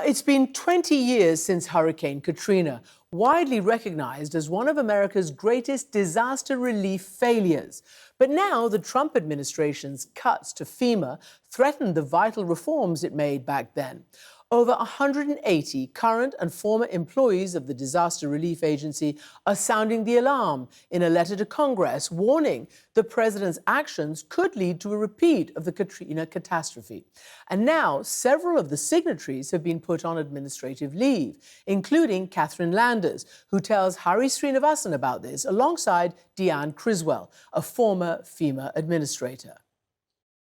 It's been 20 years since Hurricane Katrina, widely recognized as one of America's greatest disaster relief failures. But now the Trump administration's cuts to FEMA threatened the vital reforms it made back then. Over 180 current and former employees of the Disaster Relief Agency are sounding the alarm in a letter to Congress, warning the president's actions could lead to a repeat of the Katrina catastrophe. And now several of the signatories have been put on administrative leave, including Catherine Landers, who tells Hari Srinivasan about this alongside Deanne Criswell, a former FEMA administrator.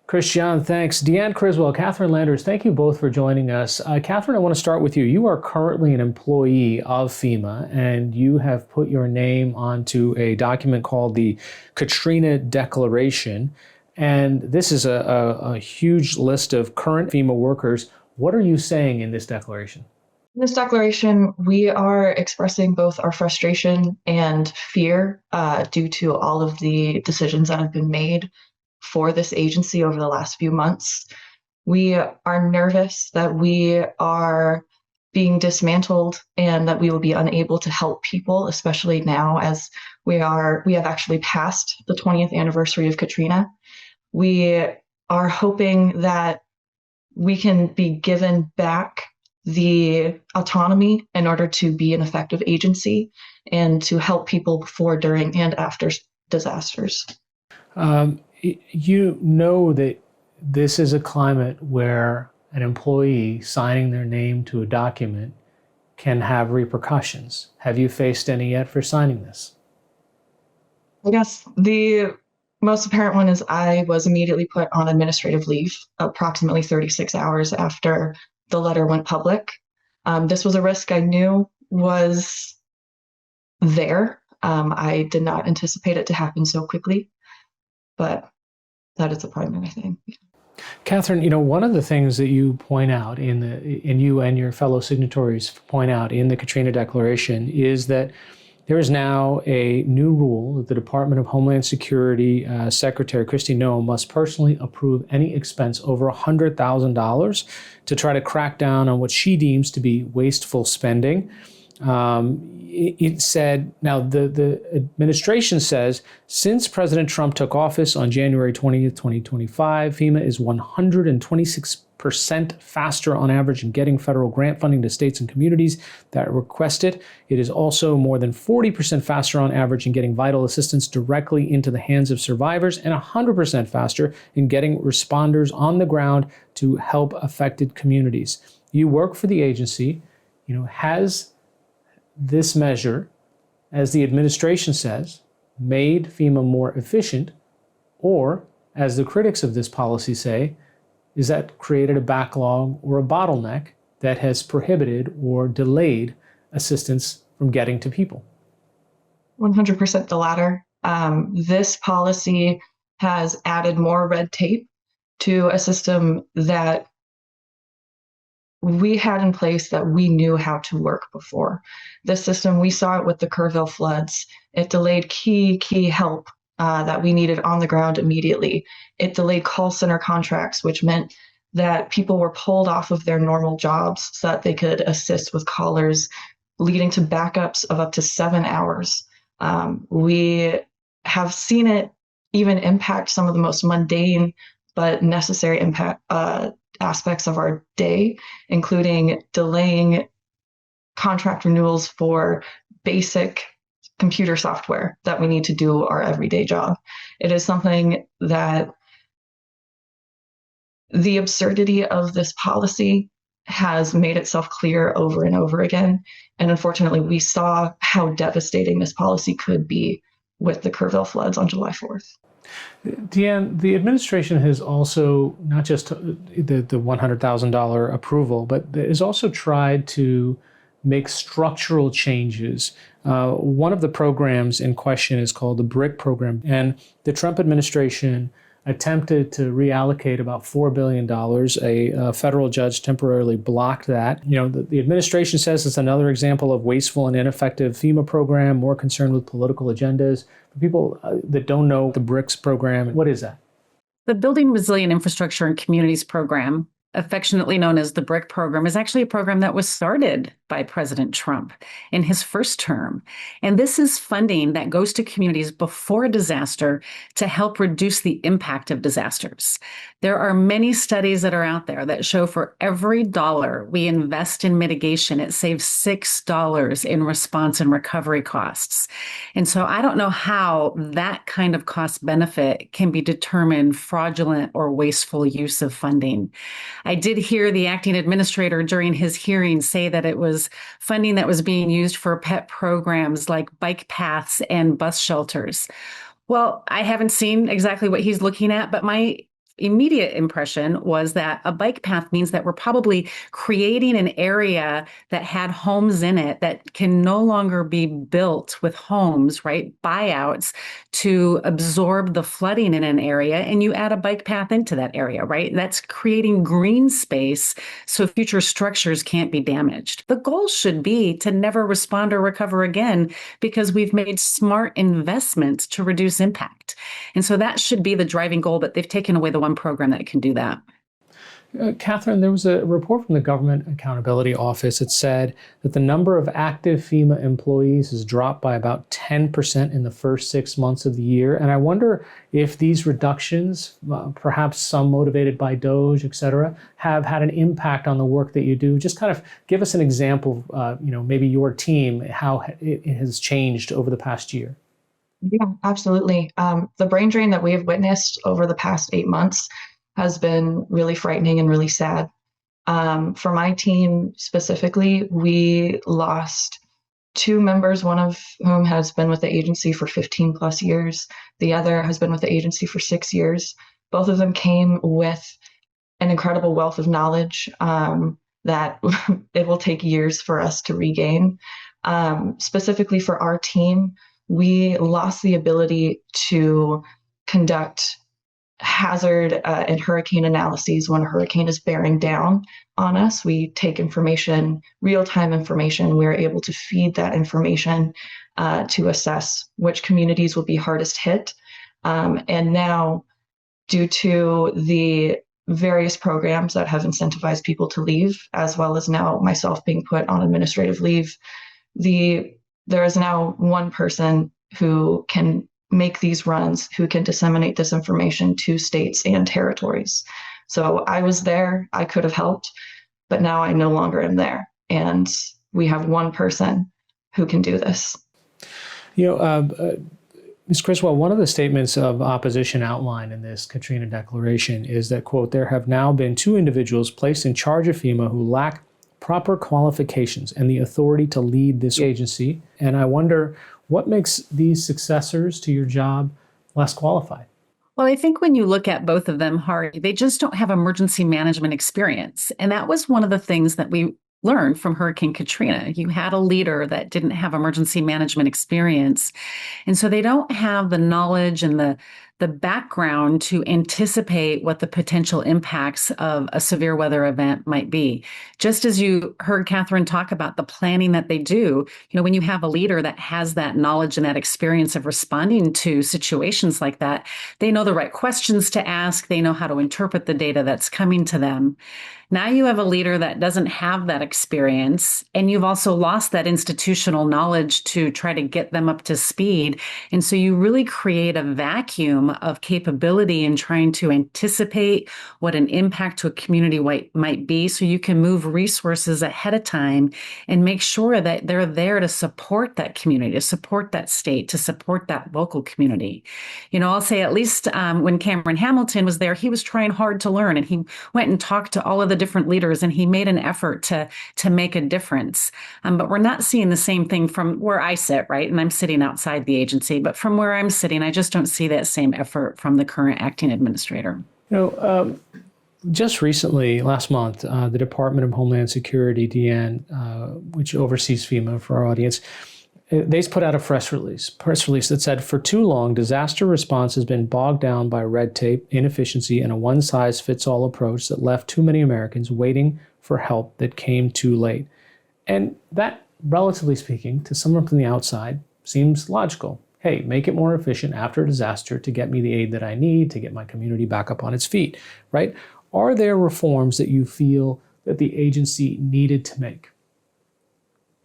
Christian, thanks. Deanne Criswell, Catherine Landers, thank you both for joining us. Catherine, I want to start with you. You are currently an employee of FEMA, and you have put your name onto a document called the Katrina Declaration. And this is a huge list of current FEMA workers. What are you saying in this declaration? In this declaration, we are expressing both our frustration and fear due to all of the decisions that have been made for this agency over the last few months. We are nervous that we are being dismantled and that we will be unable to help people, especially now as we have actually passed the 20th anniversary of Katrina. We are hoping that we can be given back the autonomy in order to be an effective agency and to help people before, during, and after disasters. You know that this is a climate where an employee signing their name to a document can have repercussions. Have you faced any yet for signing this? Yes, the most apparent one is I was immediately put on administrative leave approximately 36 hours after the letter went public. This was a risk I knew was there. I did not anticipate it to happen so quickly, but that is a primary thing. Catherine, one of the things that you point out in you and your fellow signatories point out in the Katrina Declaration is that there is now a new rule that the Department of Homeland Security Secretary Kristi Noem must personally approve any expense over $100,000 to try to crack down on what she deems to be wasteful spending. It said, now the administration says, since President Trump took office on January 20th, 2025, FEMA is 126% faster on average in getting federal grant funding to states and communities that request it. It is also more than 40% faster on average in getting vital assistance directly into the hands of survivors, and 100% faster in getting responders on the ground to help affected communities. You work for the agency. Has this measure, as the administration says, made FEMA more efficient, or, as the critics of this policy say, is that created a backlog or a bottleneck that has prohibited or delayed assistance from getting to people? 100% the latter. This policy has added more red tape to a system that we had in place that we knew how to work before. This system, we saw it with the Kerrville floods. It delayed key help that we needed on the ground immediately. It delayed call center contracts, which meant that people were pulled off of their normal jobs so that they could assist with callers, leading to backups of up to 7 hours. We have seen it even impact some of the most mundane but necessary aspects of our day, including delaying contract renewals for basic computer software that we need to do our everyday job. It is something that the absurdity of this policy has made itself clear over and over again. And unfortunately, we saw how devastating this policy could be with the Kerrville floods on July 4th. Deanne, the administration has also, not just the $100,000 approval, but has also tried to make structural changes. One of the programs in question is called the BRIC program, and the Trump administration attempted to reallocate about $4 billion. A federal judge temporarily blocked that. The administration says it's another example of wasteful and ineffective FEMA program, more concerned with political agendas. For people that don't know the BRICS program, what is that? The Building Resilient Infrastructure and Communities program affectionately known as the BRIC program, is actually a program that was started by President Trump in his first term. And this is funding that goes to communities before a disaster to help reduce the impact of disasters. There are many studies that are out there that show for every dollar we invest in mitigation, it saves $6 in response and recovery costs. And so I don't know how that kind of cost benefit can be determined fraudulent or wasteful use of funding. I did hear the acting administrator during his hearing say that it was funding that was being used for pet programs like bike paths and bus shelters. Well, I haven't seen exactly what he's looking at, but my immediate impression was that a bike path means that we're probably creating an area that had homes in it that can no longer be built with homes, right? Buyouts to absorb the flooding in an area, and you add a bike path into that area, right? That's creating green space so future structures can't be damaged. The goal should be to never respond or recover again because we've made smart investments to reduce impact. And so that should be the driving goal, but they've taken away the one program that can do that. Catherine, there was a report from the Government Accountability Office that said that the number of active FEMA employees has dropped by about 10% in the first 6 months of the year. And I wonder if these reductions, perhaps some motivated by DOGE, et cetera, have had an impact on the work that you do. Just kind of give us an example, maybe your team, how it has changed over the past year. Yeah, absolutely. The brain drain that we have witnessed over the past 8 months has been really frightening and really sad. For my team specifically, we lost 2 members, one of whom has been with the agency for 15 plus years. The other has been with the agency for 6 years. Both of them came with an incredible wealth of knowledge that it will take years for us to regain. Specifically for our team, we lost the ability to conduct hazard and hurricane analyses when a hurricane is bearing down on us. We take information, real-time information. We're able to feed that information to assess which communities will be hardest hit. And now, due to the various programs that have incentivized people to leave, as well as now myself being put on administrative leave, there is now one person who can make these runs, who can disseminate this information to states and territories. So I was there, I could have helped, but now I no longer am there. And we have one person who can do this. Ms. Criswell, one of the statements of opposition outlined in this Katrina declaration is that, quote, there have now been 2 individuals placed in charge of FEMA who lack proper qualifications and the authority to lead this agency. And I wonder, what makes these successors to your job less qualified? Well, I think when you look at both of them, Hari, they just don't have emergency management experience. And that was one of the things that we learned from Hurricane Katrina. You had a leader that didn't have emergency management experience. And so they don't have the knowledge and the background to anticipate what the potential impacts of a severe weather event might be. Just as you heard Catherine talk about the planning that they do, when you have a leader that has that knowledge and that experience of responding to situations like that, they know the right questions to ask, they know how to interpret the data that's coming to them. Now you have a leader that doesn't have that experience, and you've also lost that institutional knowledge to try to get them up to speed. And so you really create a vacuum of capability in trying to anticipate what an impact to a community might be, so you can move resources ahead of time and make sure that they're there to support that community, to support that state, to support that local community. I'll say at least when Cameron Hamilton was there, he was trying hard to learn, and he went and talked to all of the different leaders, and he made an effort to make a difference. But we're not seeing the same thing from where I sit, right? And I'm sitting outside the agency, but from where I'm sitting, I just don't see that same effort from the current acting administrator. Just recently, last month, the Department of Homeland Security, DN, which oversees FEMA for our audience, they put out a press release that said, for too long, disaster response has been bogged down by red tape, inefficiency, and a one-size-fits-all approach that left too many Americans waiting for help that came too late. And that, relatively speaking, to someone from the outside, seems logical. Hey, make it more efficient after a disaster to get me the aid that I need to get my community back up on its feet, right? Are there reforms that you feel that the agency needed to make?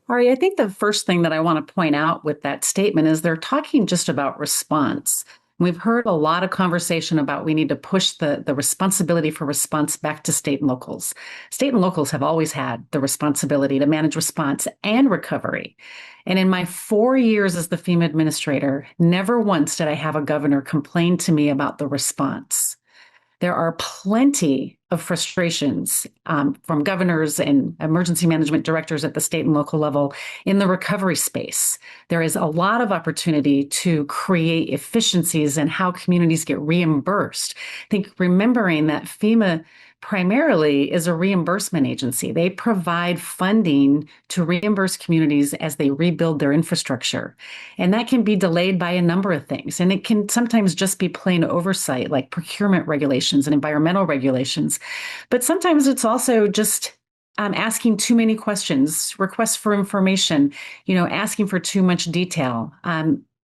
Ari, I think the first thing that I want to point out with that statement is they're talking just about response. We've heard a lot of conversation about we need to push the responsibility for response back to state and locals. State and locals have always had the responsibility to manage response and recovery. And in my 4 years as the FEMA administrator, never once did I have a governor complain to me about the response. There are plenty of frustrations from governors and emergency management directors at the state and local level in the recovery space. There is a lot of opportunity to create efficiencies in how communities get reimbursed. I think remembering that FEMA primarily is a reimbursement agency. They provide funding to reimburse communities as they rebuild their infrastructure. And that can be delayed by a number of things. And it can sometimes just be plain oversight, like procurement regulations and environmental regulations. But sometimes it's also just asking too many questions, requests for information, asking for too much detail.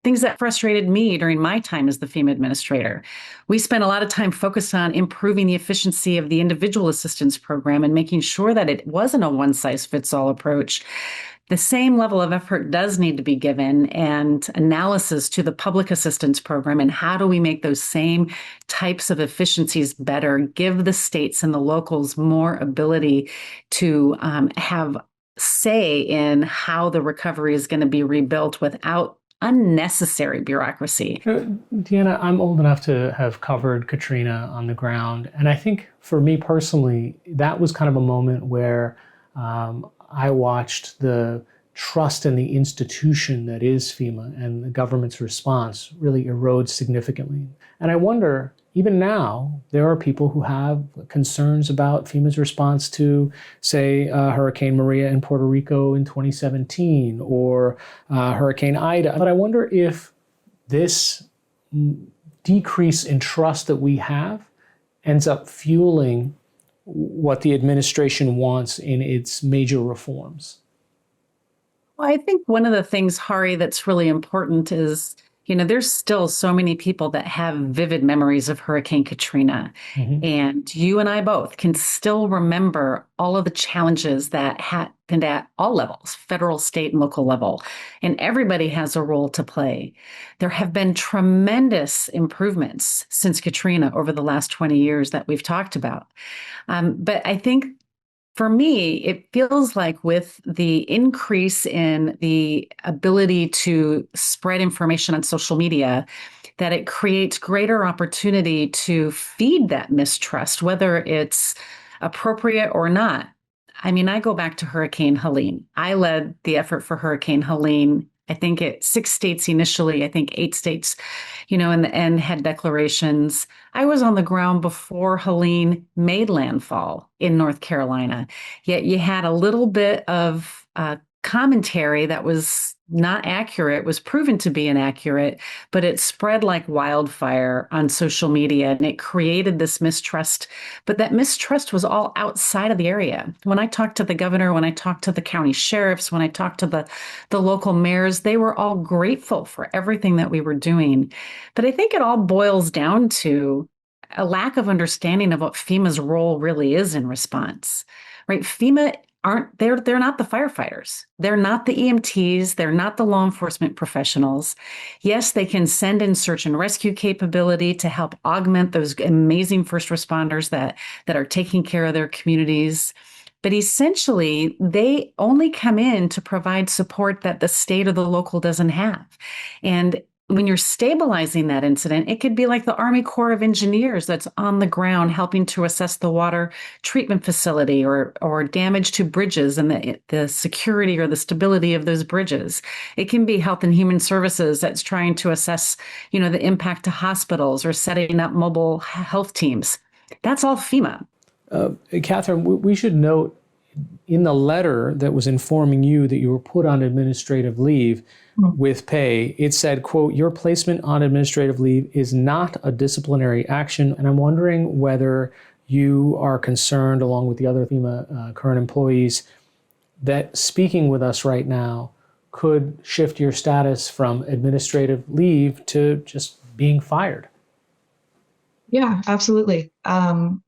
Things that frustrated me during my time as the FEMA administrator. We spent a lot of time focused on improving the efficiency of the individual assistance program and making sure that it wasn't a one-size-fits-all approach. The same level of effort does need to be given and analysis to the public assistance program and how do we make those same types of efficiencies better, give the states and the locals more ability to have say in how the recovery is going to be rebuilt without unnecessary bureaucracy. Deanna, I'm old enough to have covered Katrina on the ground. And I think for me personally, that was kind of a moment where I watched the trust in the institution that is FEMA and the government's response really erode significantly. And I wonder, even now, there are people who have concerns about FEMA's response to, say, Hurricane Maria in Puerto Rico in 2017 or Hurricane Ida. But I wonder if this decrease in trust that we have ends up fueling what the administration wants in its major reforms. Well, I think one of the things, Hari, that's really important is, there's still so many people that have vivid memories of Hurricane Katrina. Mm-hmm. And you and I both can still remember all of the challenges that happened at all levels, federal, state, and local level. And everybody has a role to play. There have been tremendous improvements since Katrina over the last 20 years that we've talked about. But I think for me, it feels like with the increase in the ability to spread information on social media, that it creates greater opportunity to feed that mistrust, whether it's appropriate or not. I mean, I go back to Hurricane Helene. I led the effort for Hurricane Helene. I think at 6 states initially, I think 8 states, in the end had declarations. I was on the ground before Helene made landfall in North Carolina. Yet you had a little bit of commentary that was not accurate, was proven to be inaccurate, but it spread like wildfire on social media and it created this mistrust. But that mistrust was all outside of the area. When I talked to the governor, when I talked to the county sheriffs, when I talked to the local mayors, they were all grateful for everything that we were doing. But I think it all boils down to a lack of understanding of what FEMA's role really is in response, right? FEMA they're not the firefighters. They're not the EMTs. They're not the law enforcement professionals. Yes, they can send in search and rescue capability to help augment those amazing first responders that are taking care of their communities. But essentially, they only come in to provide support that the state or the local doesn't have. And when you're stabilizing that incident, it could be like the Army Corps of Engineers that's on the ground helping to assess the water treatment facility or damage to bridges and the security or the stability of those bridges. It can be Health and Human Services that's trying to assess, the impact to hospitals or setting up mobile health teams. That's all FEMA. Catherine, we should note in the letter that was informing you that you were put on administrative leave with pay, it said, quote, "Your placement on administrative leave is not a disciplinary action." And I'm wondering whether you are concerned, along with the other FEMA current employees, that speaking with us right now could shift your status from administrative leave to just being fired. Yeah, absolutely.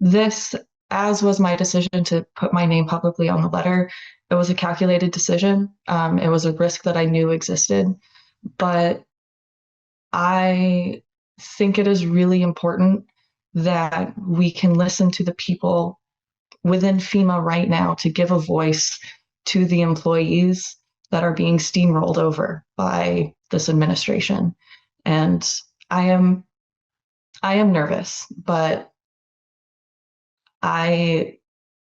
This, as was my decision to put my name publicly on the letter, it was a calculated decision. It was a risk that I knew existed, but I think it is really important that we can listen to the people within FEMA right now to give a voice to the employees that are being steamrolled over by this administration. And I am I am nervous, but I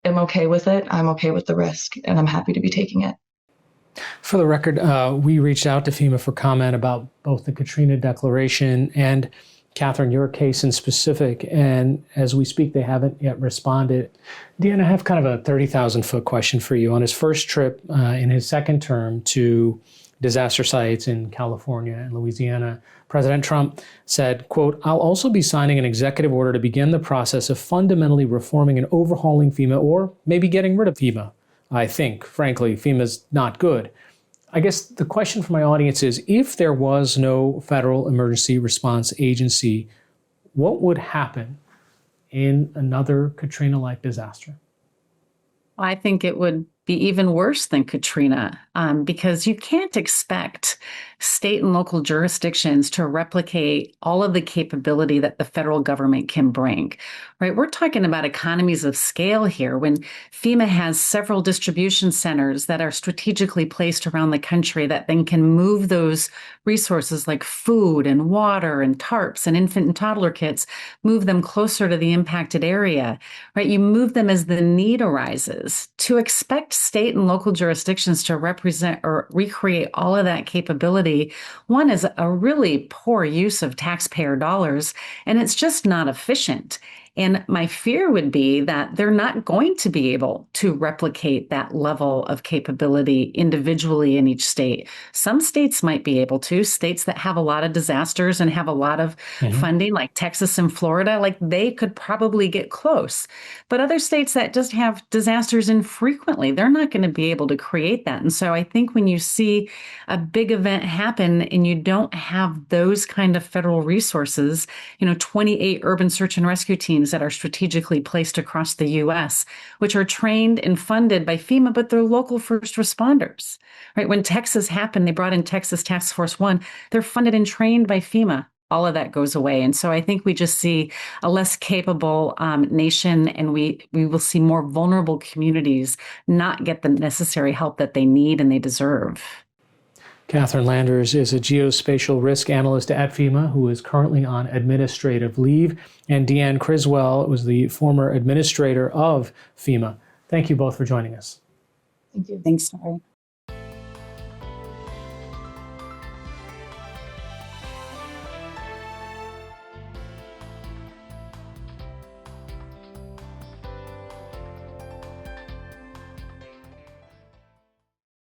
am okay with it. I'm okay with the risk, and I'm happy to be taking it. For the record, we reached out to FEMA for comment about both the Katrina declaration and Catherine, your case in specific. And as we speak, they haven't yet responded. Dan, I have kind of a 30,000-foot question for you. On his first trip in his second term to disaster sites in California and Louisiana, President Trump said, quote, "I'll also be signing an executive order to begin the process of fundamentally reforming and overhauling FEMA, or maybe getting rid of FEMA. I think, frankly, FEMA's not good." I guess the question for my audience is, if there was no federal emergency response agency, what would happen in another Katrina-like disaster? I think it would be even worse than Katrina, because you can't expect state and local jurisdictions to replicate all of the capability that the federal government can bring, right? We're talking about economies of scale here. When FEMA has several distribution centers that are strategically placed around the country that then can move those resources like food and water and tarps and infant and toddler kits, move them closer to the impacted area, right? You move them as the need arises. To expect state and local jurisdictions to represent or recreate all of that capability, one is a really poor use of taxpayer dollars, and it's just not efficient. And my fear would be that they're not going to be able to replicate that level of capability individually in each state. Some states might be able to, states that have a lot of disasters and have a lot of funding, like Texas and Florida, like they could probably get close. But other states that just have disasters infrequently, they're not going to be able to create that. And so I think when you see a big event happen and you don't have those kind of federal resources, 28 urban search and rescue teams that are strategically placed across the U.S., which are trained and funded by FEMA, but they're local first responders, right? When Texas happened, they brought in Texas Task Force One. They're funded and trained by FEMA. All of that goes away. And so I think we just see a less capable nation, and we will see more vulnerable communities not get the necessary help that they need and they deserve. Catherine Landers is a geospatial risk analyst at FEMA who is currently on administrative leave. And Deanne Criswell was the former administrator of FEMA. Thank you both for joining us. Thank you. Thanks, Sorry.